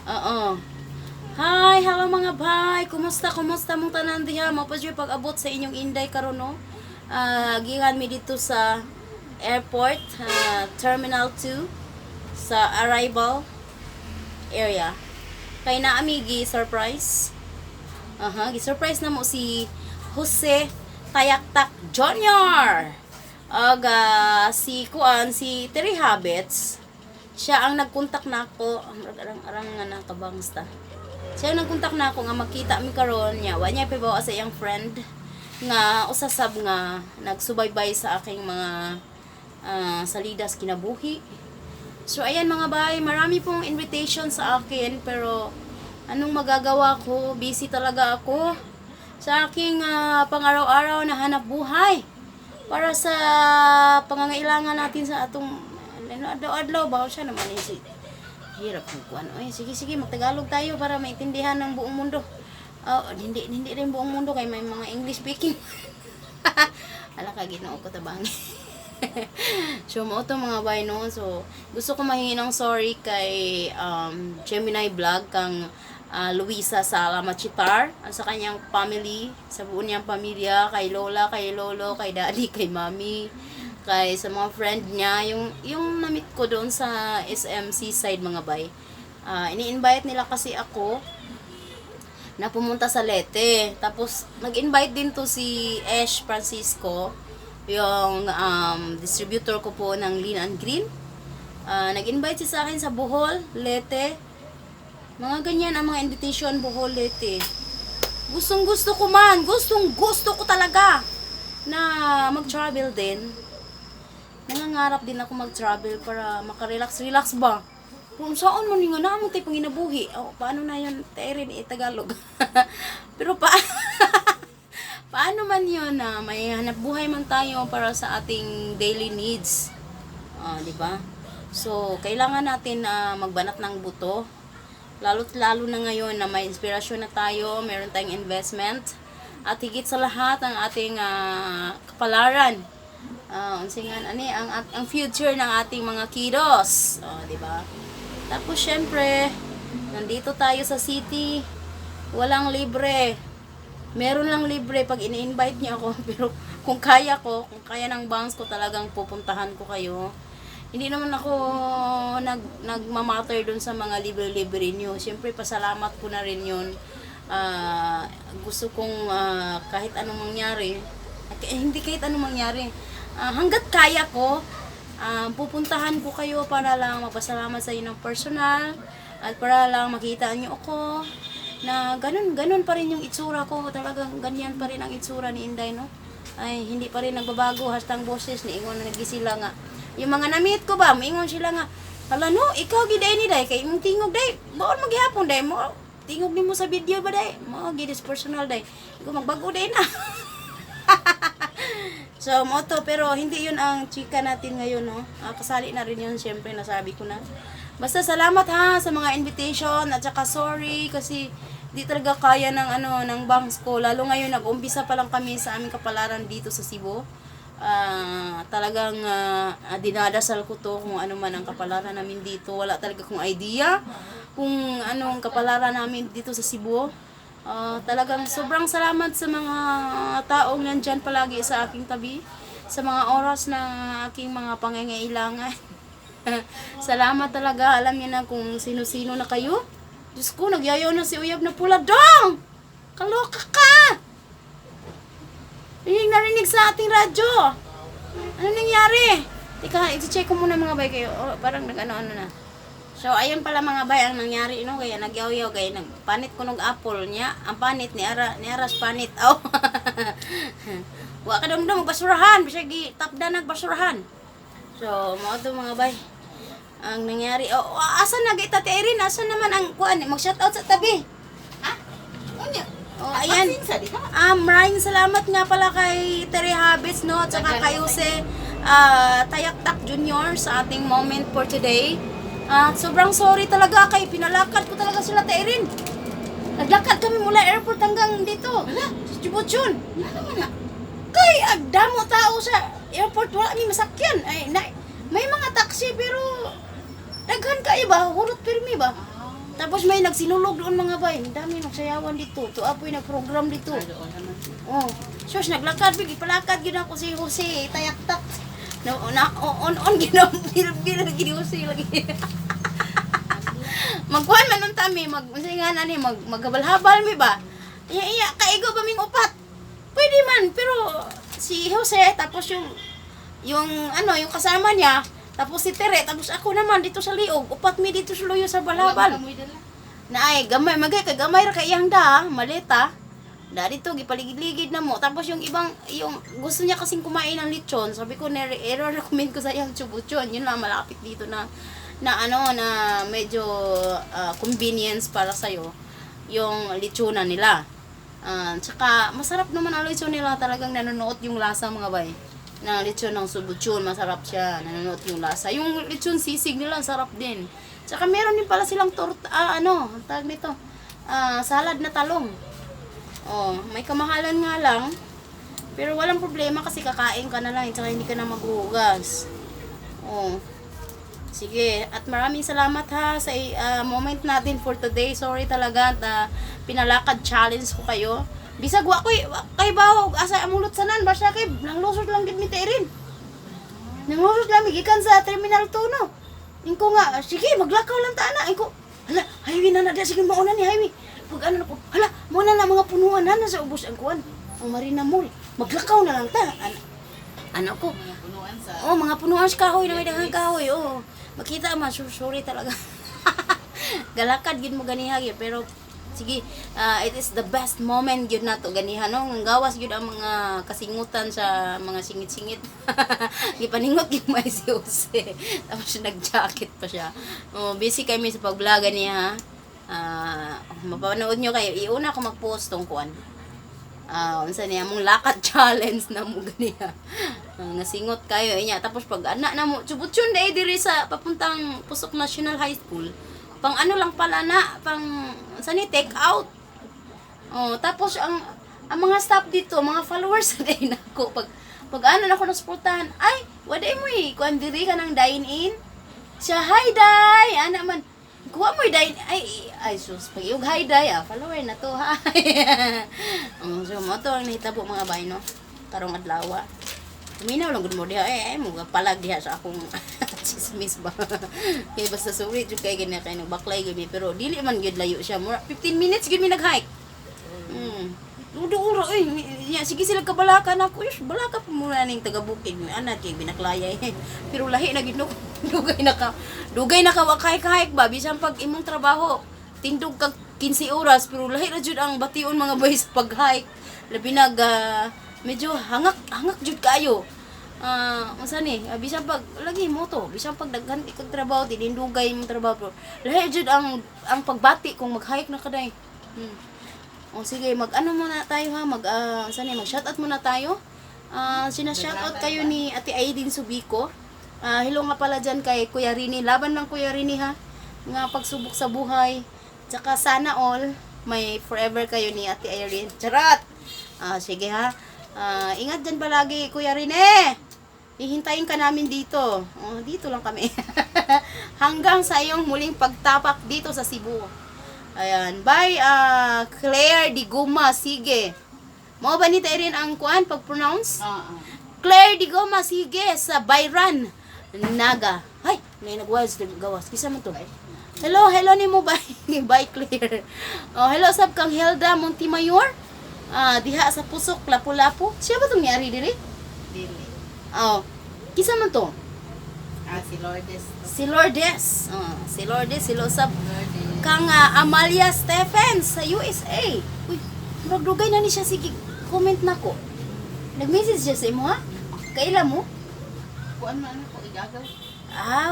Oo. Hi, hello mga bay. Kumusta mong tanan diha? Mao pa jud pag-abot sa inyong Inday karon no. Gikan mi dito sa airport, Terminal 2 sa arrival area. Kay naami gi-surprise. Gi-surprise na mo si Jose Tayaktak Jr. Si Kuan, si Terry Habits. Siya ang nagkontak nako, arang nga nakabangsta. Siya ang nagkontak nako nga makita mi karon niya. Wa niya pibawa sa iyang friend nga usasab nga nagsubaybay sa aking mga salidas kinabuhi. So ayan mga bay, marami pong invitation sa akin pero anong magagawa ko? Busy talaga ako sa aking pang-araw-araw na hanap buhay para sa pangangailangan natin sa atong adlaw-adlaw. Bawo siya naman si hirap ng kuan. Oy, sige magtagalog tayo para maintindihan ng buong mundo. Hindi rin buong mundo kay may mga English speaking. Ala ka Ginoo ko tabang. So mo to mga bay no. So gusto ko mahingi ng sorry kay Gemini Vlog kang Luisa Sala Machitar sa kanyang family, sa buong niyang pamilya, kay Lola, kay Lolo, kay Daddy, kay Mami, kay sa mga friend niya, yung na-meet ko doon sa SMC side mga bay. Ini-invite nila kasi ako na pumunta sa Leyte. Tapos nag-invite din to si Ash Francisco, yung distributor ko po ng Lean and Green. Nag-invite siya sa akin sa Bohol, Leyte. Mga ganyan ang mga invitation, Bohol, Leyte. Gustong gusto ko talaga na mag-travel din. Nangangarap din ako mag-travel para makarelax ba. Kung saan mo nga naman tayo pang inabuhi. Paano na yun? Tayo Tagalog. Pero paano man yun na may hanap buhay man tayo para sa ating daily needs. Di ba? So, kailangan natin na magbanat ng buto. Lalo na ngayon na may inspirasyon na tayo, meron tayong investment. At higit sa lahat, ang ating kapalaran. Ang future ng ating mga kiddos. Di ba? Tapos, syempre, nandito tayo sa city. Walang libre. Meron lang libre pag ini-invite niya ako. Pero kung kaya ng banks ko talagang pupuntahan ko kayo. Hindi naman ako nagmamatter dun sa mga libre-libre niyo. Siyempre, pasalamat ko na rin yun. Gusto kong kahit anong mangyari, hindi kahit anong mangyari, hanggat kaya ko, pupuntahan ko kayo para lang magpasalamat sa inyo ng personal at para lang makita niyo ako na ganun pa rin yung itsura ko. Talagang ganyan pa rin ang itsura ni Inday, no? Ay, hindi pa rin nagbabago. Hastang boses ni ingon na nagisila nga. Yung mga na-meet ko ba, maingon sila nga, hala no, ikaw giday ni day, kay imong tingog day, baon maghihapon day, mo tingog nimo sa video ba day, mo gidis personal day, ikaw magbago day na. So, moto, pero hindi yun ang chika natin ngayon, no? Kasali na rin yun, syempre, nasabi ko na. Basta salamat ha sa mga invitation, at saka sorry, kasi di talaga kaya ng banks ko, lalo ngayon, nag-umpisa pa lang kami sa aming kapalaran dito sa Cebu. Talagang dinadasal ko to kung ano man ang kapalaran namin dito. Wala talaga kong idea kung ano ang kapalaran namin dito sa Cebu. Talagang sobrang salamat sa mga taong nandyan palagi sa aking tabi, sa mga oras na aking mga pangangailangan. Salamat talaga. Alam niyo na kung sino-sino na kayo. Diyos ko, nagyayaw na si Uyab na pula. Dong! Kaloka ka! Narinig sa ating radyo. Ano nangyari? Teka, i-check ko muna mga bay kayo. Parang nag-ano-ano na. So, ayun pala mga bay ang nangyari, no? Kaya nagyaw-yaw, kaya nagpanit ko ng apple niya. Ang panit, ni Aras panit. Wa ka dong magbasurahan. Bisa tapda nagbasurahan. So, mga ito mga bay. Ang nangyari, asan nag-itati Erin? Asan naman ang kuan? Mag-shoutout sa tabi. Ayan. Maraming salamat nga pala kay Terry Habits, no? At saka kay Jose Tayaktak Jr. sa ating moment for today. Sobrang sorry talaga kay pinalakad ko talaga sila Erin. Naglakad kami mula airport hanggang dito. Sa Chibutyon. Kay agdamo tao sa airport, wala mi masakyan. Ay, may mga taxi pero daghan kayo ba? Hurot pirmi ba? Tapos may nagsinulog doon mga bay. Ang dami nagsayawan dito. Tuapoy nagprogram dito. Oh. Sus, naglakad. Ipalakad yun ako si Jose. Tayaktak. On gina Jose lagi. Magkuhan man nun tami. Masingan ani. Maghabal-habal mi ba? Iya, kaigo ba ming upat? Pwede man. Pero si Jose, tapos yung kasama niya, tapos si Tere, tapos ako naman dito sa liog, upat mi dito sa luyo sa balabal. Na ay, gamay, gamay ra kay iyang da, maleta. Da dito, gipaligid-ligid na mo. Tapos yung gusto niya kasing kumain ng lechon, sabi ko, recommend ko sa iyang chubuchon. Yun lang, malapit dito na medyo convenience para sa'yo, yung lechonan nila. Tsaka, masarap naman ang lechon nila, talagang nanonood yung lasa mga bay. Na lechon ng subuchon, masarap siya, nanonood yung lasa. Yung lechon sisig nila, sarap din. Tsaka meron din pala silang ang tawag nito, salad na talong. Oh, may kamahalan nga lang, pero walang problema kasi kakain ka na lang, tsaka hindi ka na maghuhugas. Oh, sige, at maraming salamat ha sa moment natin for today. Sorry talaga at pinalakad challenge ko kayo. Bisag wa kay bawo asa amulot sanan basta kay nang lusot lang gid mi terin. Nang lusot lang gikan sa Terminal 2 no. Ingko nga sige maglakaw lang ta na. Ingko hala highway na sige mauna ni highway. Pag ano ko hala mo na mga punuan na sa ubos ang kuan. Ang Marina Mall. Maglakaw na lang ta. Ano ko? Mga punuan sa kahoy na may daghang kahoy. Oh. Makita man sorry talaga. Galakad gid mo ganiha pero sige, it is the best moment yun na to ganihan no, gawas yun ang mga kasingutan sa mga singit-singit. Gipaningot yung may si Jose. Tapos nag-jacket pa siya. Busy kami sa pag-vlog niya ha. Mapanood nyo kayo. Iuna ako mag-post tong kuan. Unsa niya mong lakad challenge na mo ganiha. Nasingot kayo inya. Tapos pag anak na mo, chubutsun day diri sa papuntang Pusok National High School. Pang ano lang pala na, sani take out. Tapos ang mga staff dito, mga followers din ako pag ano na ako nasportahan, ay, waday mo kuan diri ka ng dine-in. Siya, hi day, ana man. Kuha mo dine, ay sus, pag iug hi day, follower na to, hi. So mo to ang nahitabo mga bay no. Karong adlaw. Minaw lang gud mo diha mo palag diha sa akong chismis ba. Kay basta sulit jud kay gani kay nagbaklay gani pero dili man gyud layo siya. 15 minutes gyud mi nag-hike. Udo uro sige sila kabalakan ako. Balaka pa muna ning taga-bukid mi ana kay binaklaya pero lahi na gid no. Dugay na ka hike ba bisan pag imong trabaho tindog kag 15 oras pero lahi ra jud ang bation mga boys pag-hike. Labi nag medyo hangak jud kayo. Unsa ni? Bisan pag lagi mo to, bisan pag daghan ikog trabaho, tinindugay imong trabaho pero lahi jud ang pagbati kung mag-hike na kaday. Sige, mag-ano muna tayo ha, mag-shoutout muna tayo. Sina-shoutout kayo ni Ate Aidin Subico. Hello nga pala dyan kay Kuya Rini. Laban ng Kuya Rini ha. Nga pagsubok sa buhay. Tsaka sana all, may forever kayo ni Ate Irene. Charat! Sige ha. Ingat dyan palagi, Kuya Rene. Hihintayin ka namin dito. Dito lang kami. Hanggang sa iyong muling pagtapak dito sa Cebu. Ayan. Bye, Claire Di Guma. Sige. Mo ba ni Irene ang kuan pag-pronounce? Claire Di Guma. Sige. Sa Bayran. Naga. Ay, may nagwas. Gawas. Kisa mo to. Hello ni mo. Bye. Bye, Claire. Hello, sab kang Hilda Montimayor. Diha sa Pusok, Lapu-Lapu. Siya ba itong niyari diri? Dili. Kisa man to? Si Lourdes. Si Lourdes. Si Lourdes, si Losab. Kang Amalia Stephens sa USA. Uy, magdugay na ni siya. Sige, comment na ko. Nag-message siya sa imo ha? Kaila mo? Kuan man ako, igagaw.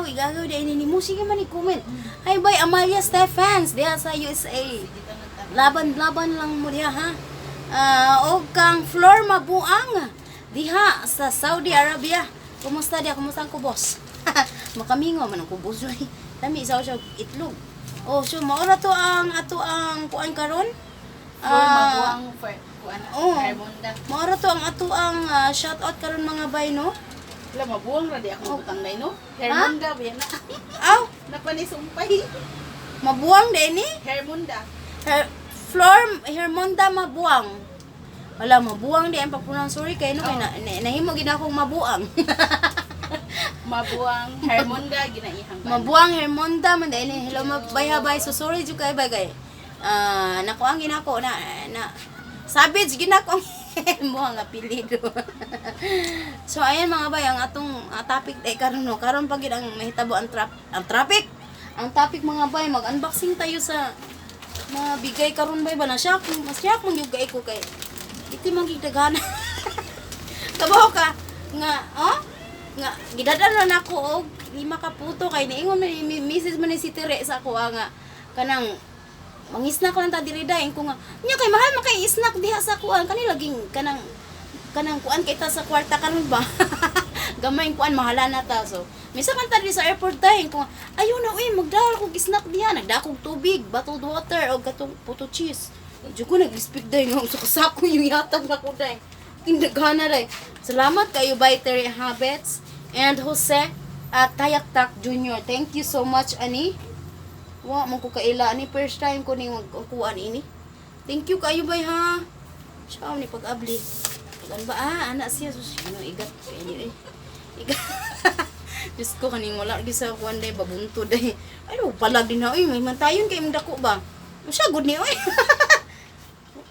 Igagaw di ini mo. Sige man i-comment. Hi, bye, Amalia Stephens. Diha sa USA. Laban-laban lang mo diha ha? O kang Flor Mabuang diha sa Saudi Arabia. Kumusta dia? Kumusta ang kubos? Makamingo man ang kubos. Dami isaw siya itlog. So maura to ang kuan karon. Flor Mabuang kuan Raimonda. Maura to ang shout out karon mga bay no. Wala mabuang ra di ako butang nay no. Raimonda biya na. Aw, Napanisumpay. Mabuang din ni. Hermunda. Hermonda Mabuang. Wala, mabuang di ang pagpronounce. Sorry kayo no, nahimo gid akong mabuang. Mabuang Hermunda ginaihang ba? Mabuang Hermonda man dahil hello mabay-habay. So sorry jud kay bagay. Nako ang ginako na savage ginako mo ang apelyido. So ayan mga bay, ang atong topic day karon no. Karon pag gid ang mahitabo ang traffic. Ang topic mga bay, mag-unboxing tayo sa mga bigay karon bay ba na shock. Mas shock man gyud kay ko kay iti man gyud daghan. Kabaw ka nga nga gidadan na nako og 5 ka puto kay niingon na message man ni si Tere sa ako nga kanang mangisnak lang ta diri dayon ko nga nya kay mahal man kay snack diha sa kuan kani laging kanang kuan kay ta sa kwarta karon ba. Gamay kuan mahala na ta so misa man ta diri sa airport dayon ko nga ayo na uy magdala ko snack diha nagdakog tubig bottled water og katong puto cheese. Diyo ko nag-speak dayon nga sa kasako yung yatag na ko dayon. Tindaghana ray. Salamat kayo by Terry Habits and Jose at Tayaktak Jr. Thank you so much ani. Wa man ko kaila ani first time ko ni magkuan ini. Thank you kayo bay ha. Siya ni pag-abli. Kan ba anak siya sus ano igat kayo eh. Igat. Diyos ko kaning wala gi sa kuan day babunto day. Ay palag din na oy may mantayon kay dako ba. Siya good ni oy.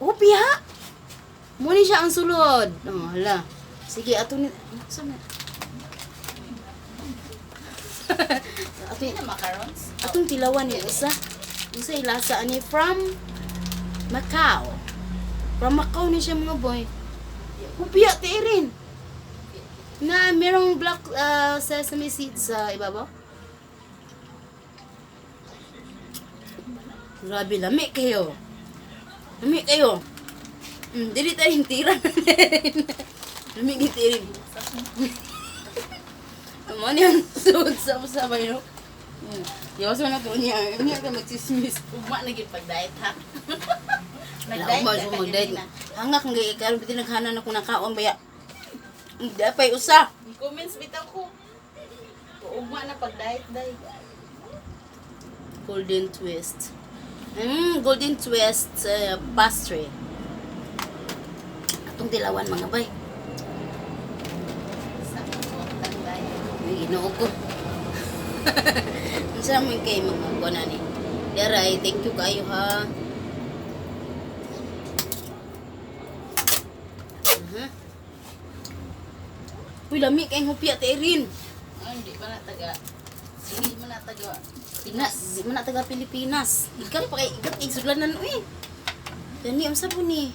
Upi ha. Muni siya ang sulod. Oh, hala. Sige, ato ni... Saan na? Ato na macarons. Atong tilawan ni Usa. Usa ilasa ani from Macau. From Macau ni siya mga boy. Kupiya tiirin. Na merong black sesame seeds sa ibabaw. Grabe, lami kayo. Lami kayo. Dili tayong tira na rin. Lumigit rin. Naman yan. Suod sa usabay, no? Yawas mo na to niya. Hindi ka magsismis. Ugma na gyud pag-diet ha. Nag-diet ka mag-diet na. Hangak nga ikaroon pati naghanan ako ng kaon baya. Hindi pa'y usa. Comments bitaw ko. Ugma na pag-diet day. Golden twist. Golden twist pastry. Atong dilawan mga bay. Sa lang day. Ay, ginoo ko. Saan mo kayo magmagwa na ni? Daray, thank you kayo ha. Uy, lami kayong hupya, Terin. Hindi pa na taga. Hindi mo na taga. Di man na taga Pilipinas. Ikat pa kay ikat igsuglanan uy. Gani ang sabon ni.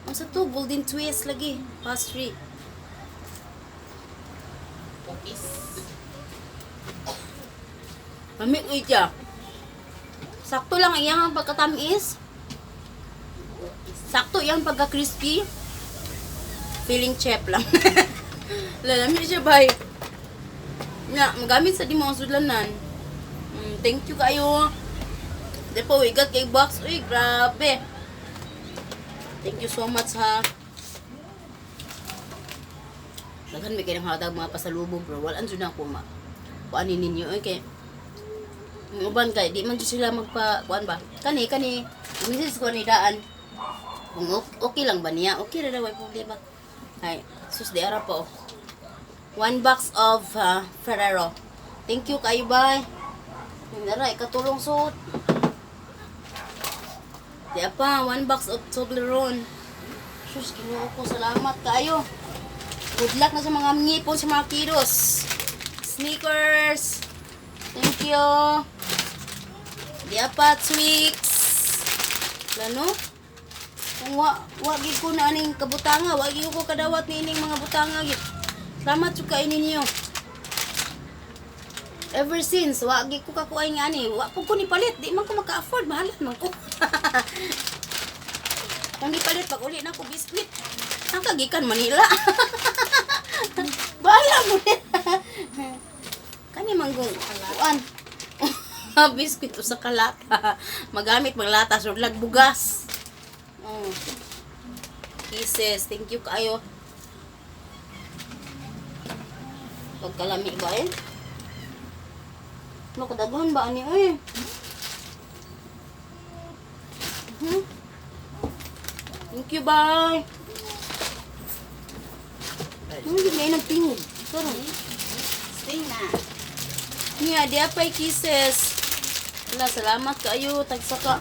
Ang sa to golden twist lagi, pastry. Cookies. Lami uy tiya. Sakto lang ang iyang pagkatamis. Sakto iyang pagka-crispy. Feeling chef lang. Lalami siya bay. Na, magamit sa di mga sudlanan. Thank you kayo. Di po, igat kay box. Uy, grabe. Thank you so much ha. Daghan may kayo ng hatag mga pasalubong bro. Walaan dyan ako kuanin ninyo. Okay. Uban kay, di man dyan sila kuan ba? Kani. Misis ko ni daan. Kung okay lang ba niya? Okay na daw, may problema. Ay, sus di ara po. 1 box of Ferrero. Thank you kayo, bye. Naray, katulong suot. Di pa, 1 box of Toblerone. Sus, kinuha ko. Salamat kayo. Good luck na sa mga ngipon, sa mga kidos. Sneakers. Thank you. Di pa, Twix. Lano? Kung wagi ko na aning kabutanga, wagi ko kadawat ni ining mga butanga git. Salamat sa kainin niyo. Ever since, wagi ko kakuha nga ani, wag ko ni palit, di man ko maka-afford, mahalan man ko. Kung di palit, pag uli na ko biskwit, ang kagikan Manila. Bahala mo Kani manggong kuan. Biskwit sa kalata. Magamit maglata, so lagbugas. Kisses, thank you kayo. Pagkalami ba eh? Makadaghan ba ani eh? Thank you, bye. Hindi na nagtingog. Karon. Stay na. Niya, di apay kisses. Wala, salamat kayo. Tagsaka.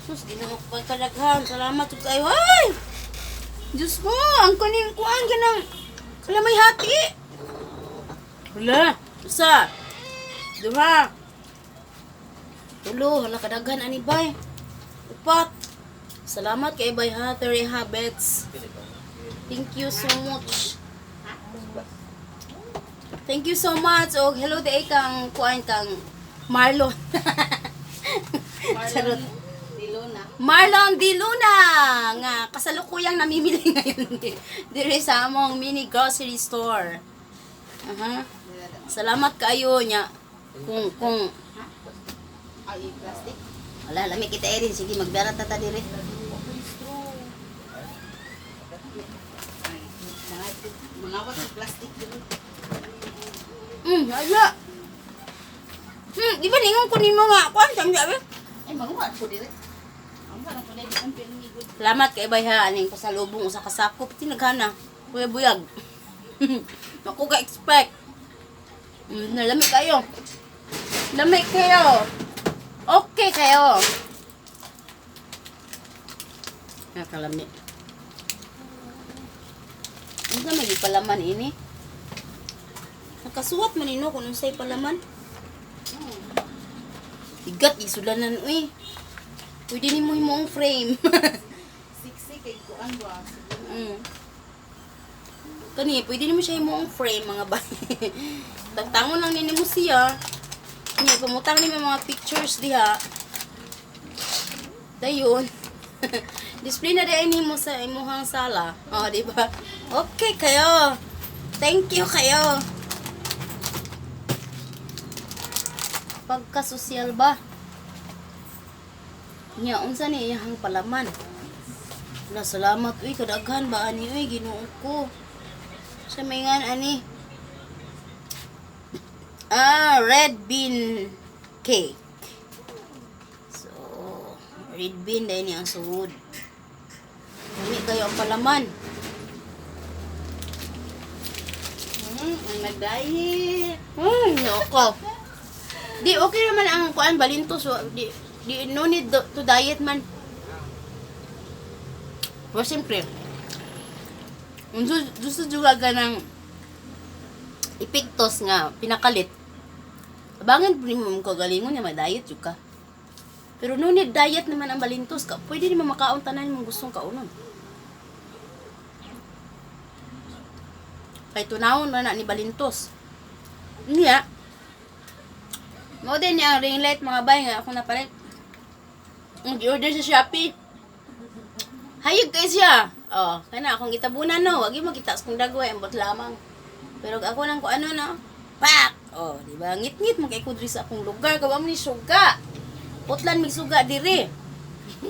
Sus, di na magpagkalaghan. Salamat kayo. Ay! Diyos ko, ang kaning kuhaan ka ng kalamay hati. Wala. Isa. Duha. Tulo. Hala, kadaghan ani bay. Upat. Salamat kay bay ha. 30 habits. Thank you so much. Thank you so much. O, hello di kang kuhaan kang Marlon. Charot. Diluna. Marlon Di Luna nga kasalukuyang namimili ngayon dire sa among mini grocery store. Aha. Salamat kayo nya. Kung Ay, plastic. wala lami kita erin sige magdara ta dire. Mga wat sa plastic. Wala. Di ba ningon ko nimo nga kuan sabi. Ay, mga wat po dire. Ang parang po dito ang pinigod. Salamat kay bayha aning pasalubong usa ka sakop tinaghana. Kuya buyag. Ako ka expect. Nalami kayo. Lami kayo. Okay kayo. Nakalami. Ano na may palaman ini? Nakasuwat man ino kung unsay palaman. Igat isulanan uy. Pwede ni mo himong frame. Siksi kay kuan ba. Kani, pwede ni mo siya himong frame mga bay. Tagtangon lang nini mo siya. Niya, pumutang ni may mga pictures diha. Dayon. Display na dahil ni mo sa imuhang sala. O, di ba? Okay kayo. Thank you kayo. Pagka-sosyal ba? Nya, unsa ni iyahang palaman? Na salamat uy kadaghan ba ani uy Ginoo ko. Sa may ngan ani. Red bean cake. So, red bean dahil niya ang suhod. Dami kayo ang palaman. Ang nagdahil. Nako. Di, okay naman ang kuan balintos. Di, no need to diet man. Pero siyempre, gusto juga ka ng epektos nga pinakalit. Abangan po mo kagalingon nga ma-diet juga. Pero no need diet naman ang balintos ka. Pwede naman makaon tanan mong gustong kaunon. Kay tunawon na ni balintos. Niya. Mo din niya ang ring light mga bay nga ako napalit. Nag-order sa Shopee. Hayag kayo siya. Oh, kana akong gitabunan no, wag mo kita kung dagway ambot lamang. Pero ako nang ko ano no, pak. Oh, di ba? Ngit-ngit mo kay kudri sa akong lugar, kawa mo ni suga. Putlan mig suga diri.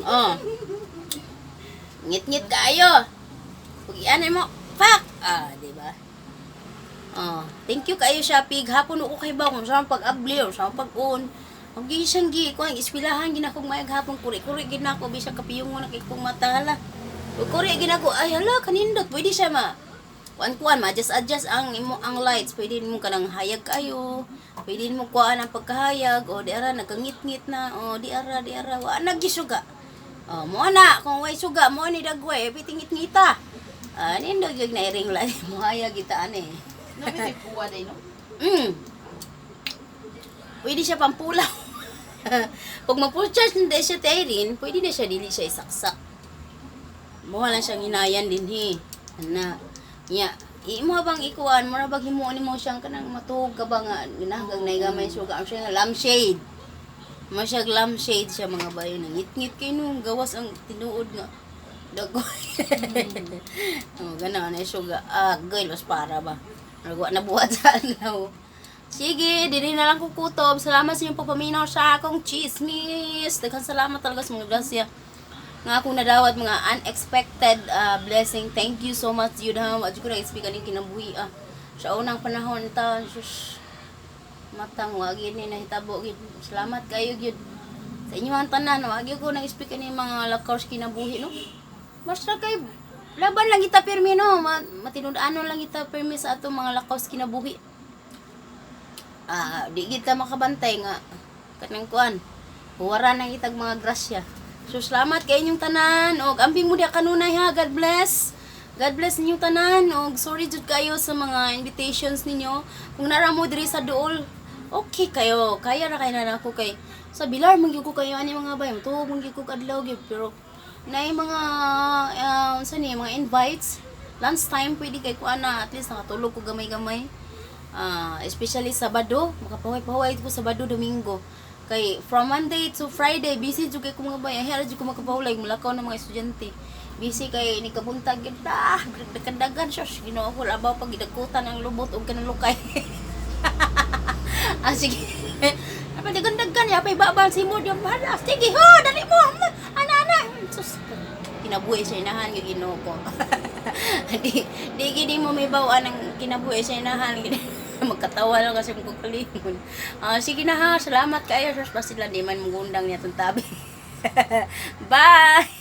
Oh. Ngit-ngit kaayo. Pag ianay mo, pak. Di ba? Oh, thank you kayo Shopee. Hapon ko kay ba kung saan pag-abli o saan pag-on. Ang gisang gi ko ang ispilahan ginakong mayag hapon kuri-kuri ginako bisag kapiyong na kay kong matahala. Kuri ginako ay hala kanindot pwede siya ma. Kuan ma-adjust ang imo ang lights. Pwede mo kanang hayag kayo. Pwede mo kuan ang pagkahayag o di ara nagangit-ngit na o di ara wa nagisuga. Oh, mo na kung way suga mo ni dagway pitingit-ngita. Nindog yung nairing lang mo hayag kita ani. Nabi kuwa day no. Pwede siya pampulaw. Pag ma-charge na siya tirin, pwede na siya dili siya isaksak. Muha lang siyang hinayan din Ana. Nya, imo bang ikuan mo ra bang himuon nimo siyang kanang matug ka ba nga ginahagag na gamay suga ang siya nga lampshade. Masyag lampshade siya mga bayo na ngit-ngit kay nung gawas ang tinuod nga dagoy. Gana na suga. Goy los para ba. Nagwa na buhat sa alaw. Sige, dili na lang ko kutob. Salamat sa inyong pagpaminaw sa akong chismis. Daghang salamat talaga sa mga grasya. Nga akong nadawat mga unexpected blessing. Thank you so much, yun ha. Adyo ko na ispeak aning kinabuhi. Sa unang panahon ta, sus, matang wagi ni nahitabo. Salamat kayo, yun. Sa inyo ang tanan, wagi ko na ispeak aning mga lakors kinabuhi, no? Basta kay laban lang kita pirmi no, matinudano lang kita pirmi sa atong mga lakaws kinabuhi. Di kita makabantay nga kanang kuan. Huwara na kitag mga grasya. So salamat kay inyong tanan og ambing mo diha kanunay ha. God bless. God bless ninyong tanan og sorry jud kayo sa mga invitations ninyo. Kung nara mo diri sa duol, okay kayo. Kaya ra kay na ako kay sa Bilar man gyud ko kayo ani mga bay. Tuog man gyud ko kadlaw gyud pero nay mga sa ni mga invites. Lunch time pwede kay kuan na at least nakatulog ko gamay-gamay. Especially Sabado, makapahuay-pahuay ko Sabado, Domingo. Kay from Monday to Friday busy jud kay ko mga bay. Ahera jud ko makapahulay mulakaw ng mga estudyante. Busy kay ni kabuntag gyud dagan siya Ginoo ko labaw pag gidagkutan ang lubot og kanang lukay. Sige. Apa dagan ya pay babal si mo diyan bahala. Sige ho, dali mo. Ana. Sus. Kinabuhi sa inahan gyud Ginoo ko. di gid mo may bawaan ang kinabuhi sa inahan gid. Magkatawa lang kasi kung kukulingon. Sige na ha, salamat kayo. Sus, pa sila di man mugundang niya tabi. Bye!